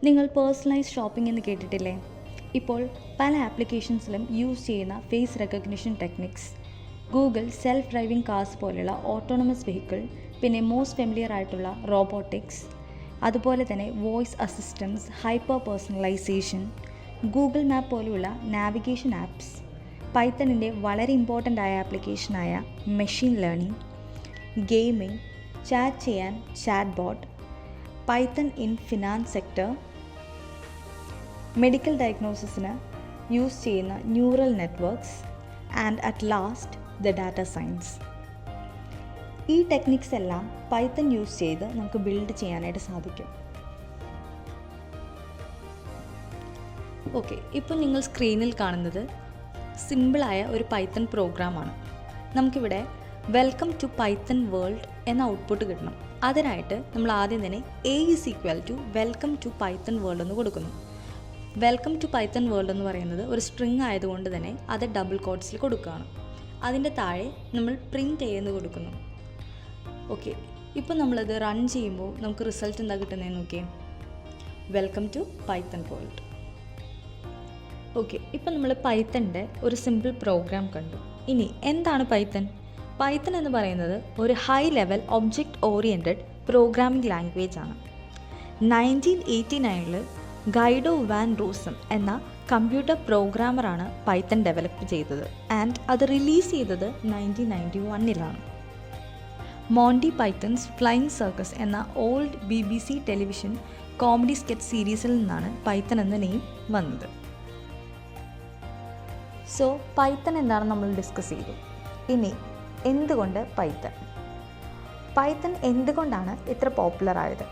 നിങ്ങൾ personalised shopping എന്ന് കേട്ടിട്ടില്ലേ? ഇപ്പോൾ പല ആപ്ലിക്കേഷൻസിലും യൂസ് ചെയ്യുന്ന face recognition techniques, Google self driving cars പോലെയുള്ള ഓട്ടോണമസ് വെഹിക്കിൾ, പിന്നെ മോസ്റ്റ് ഫെമിലിയർ ആയിട്ടുള്ള റോബോട്ടിക്സ്, അതുപോലെ തന്നെ voice assistance, hyper personalisation, Google map പോലെയുള്ള നാവിഗേഷൻ ആപ്സ്, പൈത്തണിൻ്റെ വളരെ ഇമ്പോർട്ടൻ്റ് ആയ ആപ്ലിക്കേഷനായ മെഷീൻ ലേണിംഗ്, ഗെയിമിംഗ്, ചാറ്റ് ചെയ്യാൻ chatbot, Python in finance sector, medical ഡയഗ്നോസിസിന് യൂസ് ചെയ്യുന്ന neural networks and at last the data science. ഈ ടെക്നിക്സ് എല്ലാം പൈത്തൺ യൂസ് ചെയ്ത് നമുക്ക് ബിൽഡ് ചെയ്യാനായിട്ട് സാധിക്കും. ഓക്കെ, ഇപ്പോൾ നിങ്ങൾ സ്ക്രീനിൽ കാണുന്നത് സിമ്പിളായ ഒരു പൈത്തൺ പ്രോഗ്രാമാണ്. നമുക്കിവിടെ വെൽക്കം ടു പൈത്തൺ വേൾഡ് എന്ന ഔട്ട്പുട്ട് കിട്ടണം. അതിനായിട്ട് നമ്മൾ ആദ്യം തന്നെ A = welcome to Python world എന്ന് കൊടുക്കുന്നു. വെൽക്കം ടു പൈത്തൺ വേൾഡ് എന്ന് പറയുന്നത് ഒരു സ്ട്രിങ് ആയതുകൊണ്ട് തന്നെ അത് ഡബിൾ കോട്ട്സിൽ കൊടുക്കുകയാണ്. അതിൻ്റെ താഴെ നമ്മൾ പ്രിൻറ്റ് ചെയ്യുന്നു കൊടുക്കുന്നു. ഓക്കെ, ഇപ്പോൾ നമ്മളത് റൺ ചെയ്യുമ്പോൾ നമുക്ക് റിസൾട്ട് എന്താ കിട്ടുന്നതെന്ന് നോക്കിയേ, welcome to Python world. Okay, ഇപ്പോൾ നമ്മൾ പൈത്തണിൻ്റെ ഒരു സിമ്പിൾ പ്രോഗ്രാം കണ്ടു. ഇനി എന്താണ് പൈത്തൺ? പൈത്തൺ എന്ന് പറയുന്നത് ഒരു high level object oriented programming language ആണ്. 1989 ഗൈഡോ വാൻ റോസം എന്ന കമ്പ്യൂട്ടർ പ്രോഗ്രാമറാണ് പൈത്തൺ ഡെവലപ്പ് ചെയ്തത്. ആൻഡ് അത് റിലീസ് ചെയ്തത് 1991 മോണ്ടി പൈത്തൺസ് ഫ്ലൈയിങ് സർക്കസ് എന്ന old BBC television comedy sketch സീരീസിൽ നിന്നാണ് പൈത്തൺ എന്ന നെയിം വന്നത്. സോ പൈത്തൺ എന്താണ് നമ്മൾ ഡിസ്കസ് ചെയ്തു. ഇനി എന്തുകൊണ്ട് പൈത്തൺ എന്തുകൊണ്ടാണ് ഇത്ര പോപ്പുലർ ആയത്?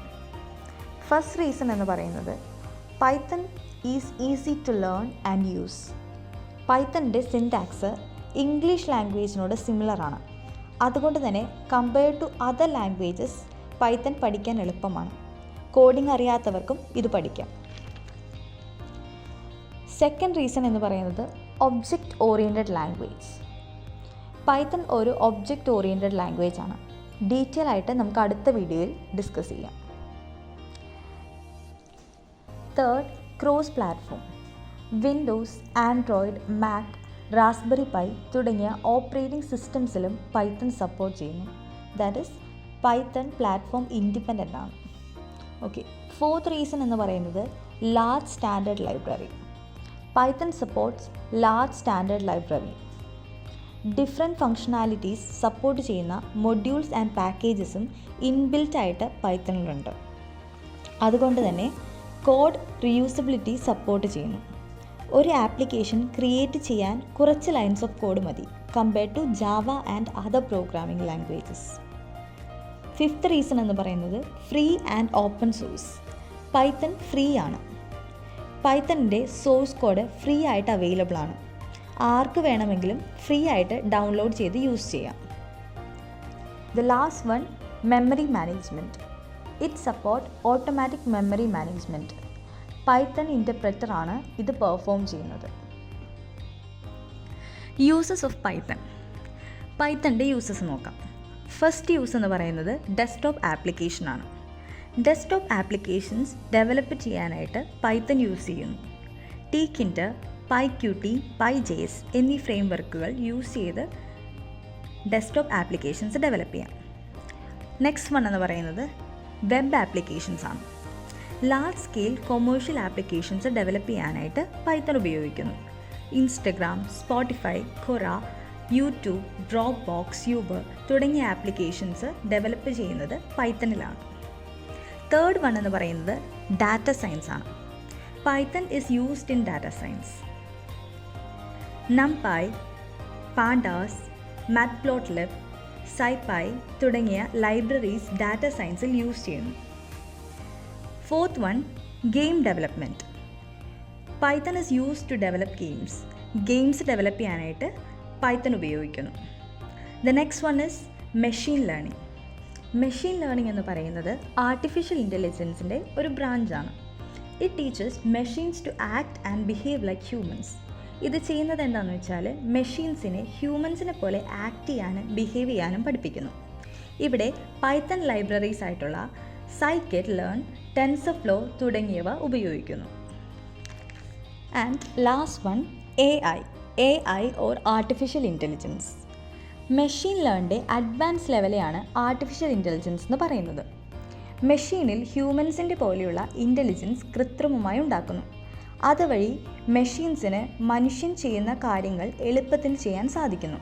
ഫസ്റ്റ് റീസൺ എന്ന് പറയുന്നത് Python is easy to learn and use. പൈത്തണിൻ്റെ സിൻടാക്സ് ഇംഗ്ലീഷ് ലാംഗ്വേജിനോട് സിമിലറാണ്. അതുകൊണ്ട് തന്നെ compared to other languages Python പഠിക്കാൻ എളുപ്പമാണ്. കോഡിംഗ് അറിയാത്തവർക്കും ഇത് പഠിക്കാം. സെക്കൻഡ് റീസൺ എന്ന് പറയുന്നത് ഒബ്ജക്റ്റ് ഓറിയൻറ്റഡ് ലാംഗ്വേജ്. പൈത്തൺ ഒരു ഒബ്ജക്റ്റ് ഓറിയൻറ്റഡ് ലാംഗ്വേജ് ആണ്. ഡീറ്റെയിൽ ആയിട്ട് നമുക്ക് അടുത്ത വീഡിയോയിൽ ഡിസ്കസ് ചെയ്യാം. Third, cross platform. Windows, Android, Mac, raspberry pi തുടങ്ങിയ ഓപ്പറേറ്റിംഗ് സിസ്റ്റംസിലും പൈത്തൺ സപ്പോർട്ട് ചെയ്യുന്നു. That is Python platform independent ആണ്. ഓക്കെ, ഫോർത്ത് റീസൺ എന്ന് പറയുന്നത് large standard library. Python supports large standard library. Different functionalities support ചെയ്യുന്ന modules and പാക്കേജസും inbuilt ആയിട്ട് പൈത്തണിലുണ്ട്. അതുകൊണ്ട് തന്നെ code reusability support ചെയ്യുന്നു. ഒരു ആപ്ലിക്കേഷൻ ക്രിയേറ്റ് ചെയ്യാൻ കുറച്ച് ലൈൻസ് ഓഫ് കോഡ് മതി compared to Java and other programming languages. Fifth reason എന്ന് പറയുന്നത് free and open source. Python free ആണ്. പൈത്തണിൻ്റെ സോഴ്സ് കോഡ് ഫ്രീ ആയിട്ട് അവൈലബിൾ ആണ്. ആർക്ക് വേണമെങ്കിലും ഫ്രീ ആയിട്ട് ഡൗൺലോഡ് ചെയ്ത് യൂസ് ചെയ്യാം. The last one, memory management. It support automatic memory management. Python interpreter ആണ് ഇത് പെർഫോം ചെയ്യുന്നത്. യൂസസ് ഓഫ് പൈത്തണിൻ്റെ യൂസസ് നോക്കാം. ഫസ്റ്റ് യൂസ് എന്ന് പറയുന്നത് ഡെസ്ക്ടോപ്പ് ആപ്ലിക്കേഷനാണ്. ഡെസ്ക്ടോപ്പ് ആപ്ലിക്കേഷൻസ് ഡെവലപ്പ് ചെയ്യാനായിട്ട് പൈത്തൺ യൂസ് ചെയ്യുന്നു. ടീക്കിൻറ്റർ, PyQt, PyJS എന്നീ ഫ്രെയിം വർക്കുകൾ യൂസ് ചെയ്ത് ഡെസ്ക്ടോപ്പ് ആപ്ലിക്കേഷൻസ് ഡെവലപ്പ് ചെയ്യാം. നെക്സ്റ്റ് വൺ എന്ന് പറയുന്നത് വെബ് ആപ്ലിക്കേഷൻസ് ആണ്. Large scale commercial applications develop ചെയ്യാനായിട്ട് പൈത്തൺ ഉപയോഗിക്കുന്നു. Instagram, Spotify, Quora, YouTube, Dropbox, Uber തുടങ്ങിയ ആപ്ലിക്കേഷൻസ് ഡെവലപ്പ് ചെയ്യുന്നത് പൈത്തണിലാണ്. തേർഡ് വൺ എന്ന് പറയുന്നത് ഡാറ്റ സയൻസ് ആണ്. Python is used in data science. NumPy, Pandas, Matplotlib, SciPy തുടങ്ങിയ ലൈബ്രറീസ് ഡാറ്റ സയൻസിൽ യൂസ് ചെയ്യുന്നു. Fourth one, game development. Python is used to develop games develop ചെയ്യാനായിട്ട് പൈത്തൺ ഉപയോഗിക്കുന്നു. The next one is machine learning. Machine learning എന്ന് പറയുന്നത് artificial ഇൻ്റലിജൻസിൻ്റെ ഒരു ബ്രാഞ്ചാണ്. It teachers machines to act and behave like humans. ഇത് ചെയ്യുന്നത് എന്താണെന്ന് വെച്ചാൽ മെഷീൻസിനെ ഹ്യൂമൻസിനെ പോലെ ആക്ട് ചെയ്യാനും ബിഹേവ് ചെയ്യാനും പഠിപ്പിക്കുന്നു. ഇവിടെ പൈത്തൺ ലൈബ്രറീസ് ആയിട്ടുള്ള scikit-learn, ടെൻസർഫ്ലോ തുടങ്ങിയവ ഉപയോഗിക്കുന്നു. And last one AI or artificial intelligence. Machine ലേണിൻ്റെ അഡ്വാൻസ് ലെവലെയാണ് ആർട്ടിഫിഷ്യൽ ഇൻ്റലിജൻസ് എന്ന് പറയുന്നത്. മെഷീനിൽ ഹ്യൂമൻസിൻ്റെ പോലെയുള്ള ഇൻ്റലിജൻസ് കൃത്രിമമായി ഉണ്ടാക്കുന്നു. അതുവഴി മെഷീൻസിന് മനുഷ്യൻ ചെയ്യുന്ന കാര്യങ്ങൾ എളുപ്പത്തിൽ ചെയ്യാൻ സാധിക്കുന്നു.